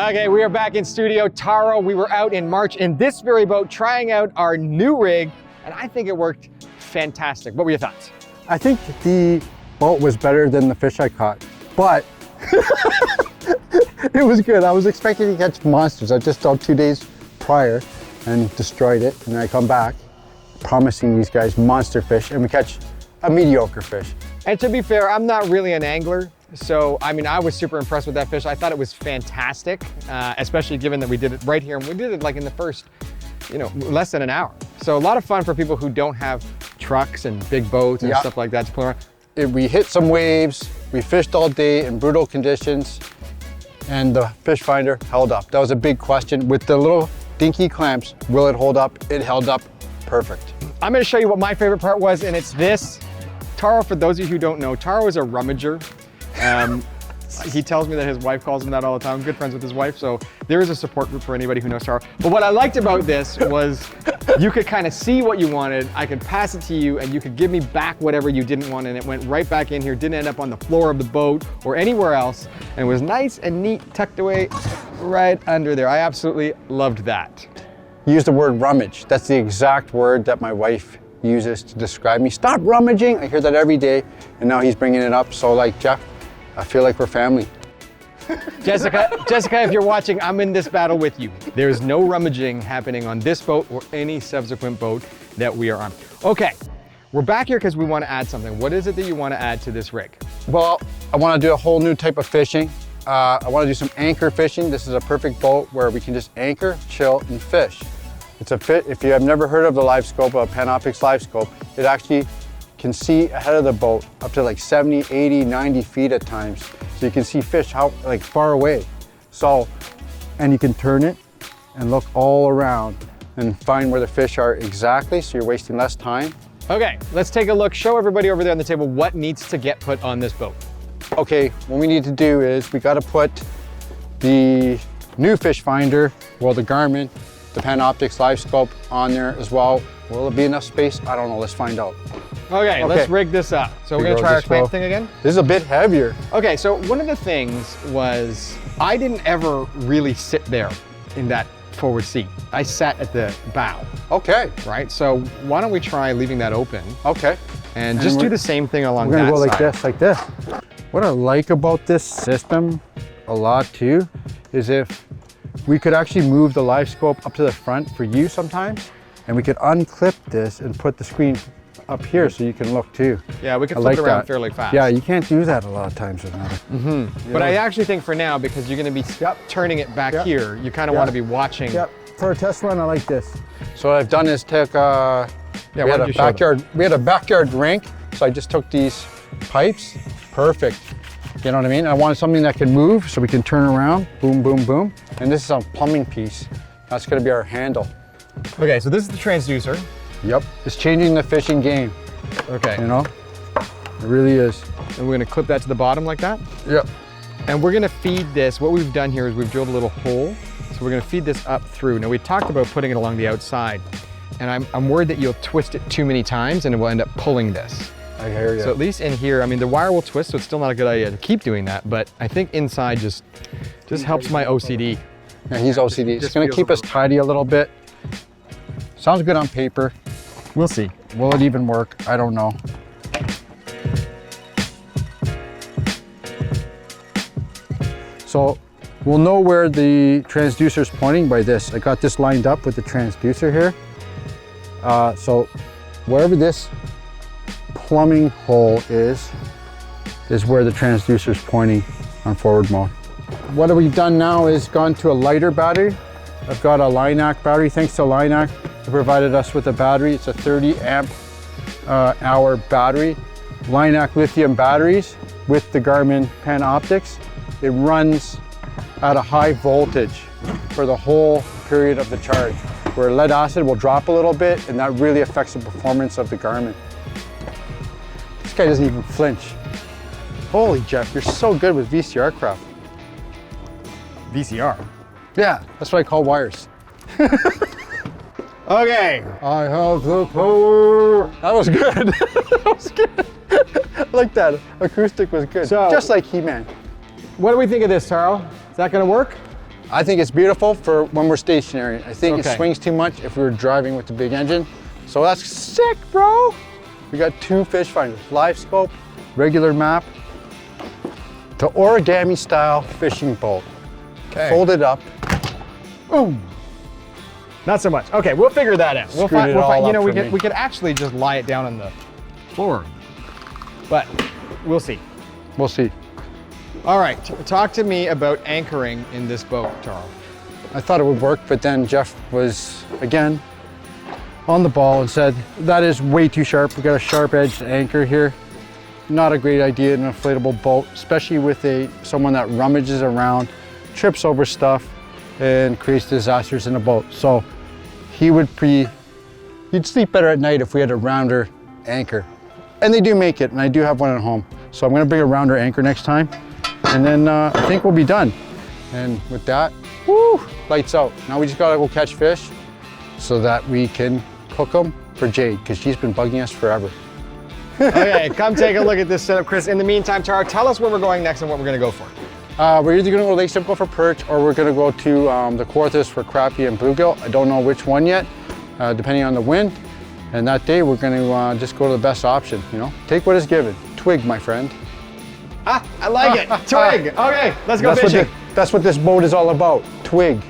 Okay, we are back in studio. Taro, we were out in March in this very boat trying out our new rig, and I think it worked fantastic. What were your thoughts? I think the boat was better than the fish I caught, but it was good. I was expecting to catch monsters. I just dug 2 days prior and destroyed it, and then I come back promising these guys monster fish, and we catch a mediocre fish. And to be fair, I'm not really an angler. So, I mean, I was super impressed with that fish. I thought it was fantastic, especially given that we did it right here. And we did it like in the first, less than an hour. So a lot of fun for people who don't have trucks and big boats and stuff like that to pull around. We hit some waves, we fished all day in brutal conditions, and the fish finder held up. That was a big question. With the little dinky clamps, will it hold up? It held up perfect. I'm gonna show you what my favorite part was, and it's this. Taro, for those of you who don't know, Taro is a rummager. He tells me that his wife calls him that all the time. I'm good friends with his wife, so there is a support group for anybody who knows Taro. But what I liked about this was you could kind of see what you wanted, I could pass it to you, and you could give me back whatever you didn't want, and it went right back in here, didn't end up on the floor of the boat or anywhere else, and it was nice and neat, tucked away right under there. I absolutely loved that. You used the word rummage. That's the exact word that my wife uses to describe me. Stop rummaging. I hear that every day, and now he's bringing it up. So like, Jeff, I feel like we're family. Jessica, if you're watching, I'm in this battle with you. There's no rummaging happening on this boat or any subsequent boat that we are on. Okay, we're back here because we want to add something. What is it that you want to add to this rig? Well, I want to do a whole new type of fishing. I want to do some anchor fishing. This is a perfect boat where we can just anchor, chill, and fish. It's a fit. If you have never heard of the live scope, a Panoptix live scope, it actually can see ahead of the boat up to like 70, 80, 90 feet at times. So you can see fish like far away. So, and you can turn it and look all around and find where the fish are exactly, so you're wasting less time. Okay, let's take a look. Show everybody over there on the table what needs to get put on this boat. Okay, what we need to do is we got to put the new fish finder, well, the Garmin, the Panoptix live scope on there as well. Will it be enough space? I don't know, let's find out. Okay, let's rig this up. So we're gonna try our clamp thing again? This is a bit heavier. Okay, so one of the things was I didn't ever really sit there in that forward seat. I sat at the bow. Okay. Right, so why don't we try leaving that open? Okay. And just do the same thing along that side. We're gonna go like this. What I like about this system a lot too, is if we could actually move the live scope up to the front for you sometimes, and we could unclip this and put the screen up here so you can look too. Yeah, we can flip it around fairly fast. Yeah, you can't do that a lot of times with another. But I actually think for now, because you're gonna be turning it back here, you kind of want to be watching. Yep, for a test run, I like this. So what I've done is take, we had a backyard rink, so I just took these pipes, perfect. You know what I mean? I wanted something that can move so we can turn around, boom, boom, boom. And this is a plumbing piece. That's gonna be our handle. Okay, so this is the transducer. Yep, it's changing the fishing game. Okay. You know, it really is. And we're gonna clip that to the bottom like that? Yep. And we're gonna feed this, what we've done here is we've drilled a little hole. So we're gonna feed this up through. Now we talked about putting it along the outside, and I'm worried that you'll twist it too many times and it will end up pulling this. I hear you. So at least in here, I mean, the wire will twist, so it's still not a good idea to keep doing that, but I think inside just helps my OCD. Yeah, he's OCD. It's gonna keep us tidy a little bit. Sounds good on paper. We'll see. Will it even work? I don't know. So we'll know where the transducer is pointing by this. I got this lined up with the transducer here. So wherever this plumbing hole is where the transducer is pointing on forward mode. What we've done now is gone to a lighter battery. I've got a Linac battery. Thanks to Linac, they provided us with a battery. It's a 30 amp hour battery. Linac lithium batteries with the Garmin Panoptix. It runs at a high voltage for the whole period of the charge, where lead acid will drop a little bit, and that really affects the performance of the Garmin. This guy doesn't even flinch. Holy Jeff, you're so good with VCR craft. VCR? Yeah, that's what I call wires. Okay. I have the power. That was good. That was good. I like that. Acoustic was good. So, just like He-Man. What do we think of this, Taro? Is that gonna work? I think it's beautiful for when we're stationary. I think Okay. it swings too much if we were driving with the big engine. So that's sick, bro. We got 2 fish finders, live scope, regular map. The origami style fishing boat. Okay. Fold it up. Boom. Not so much. Okay, we'll figure that out. We'll Screwed it We'll all you up know, for me. we could actually just lie it down on the floor, but we'll see. We'll see. All right, talk to me about anchoring in this boat, Taro. I thought it would work, but then Jeff was, again, on the ball and said, that is way too sharp. We got a sharp edged anchor here. Not a great idea in an inflatable boat, especially with someone that rummages around, trips over stuff, and creates disasters in a boat. So he'd sleep better at night if we had a rounder anchor. And they do make it, and I do have one at home. So I'm gonna bring a rounder anchor next time, and then I think we'll be done. And with that, woo, lights out. Now we just gotta go catch fish so that we can cook them for Jade, because she's been bugging us forever. Okay, come take a look at this setup, Chris. In the meantime, Taro, tell us where we're going next and what we're gonna go for. We're either gonna go to Lake Simcoe for perch, or we're gonna go to the Kawarthas for crappie and bluegill. I don't know which one yet, depending on the wind. And that day, we're gonna just go to the best option, you know? Take what is given. Twig, my friend. Ah, I like it. Twig. Okay, let's go fishing. That's what this boat is all about. Twig.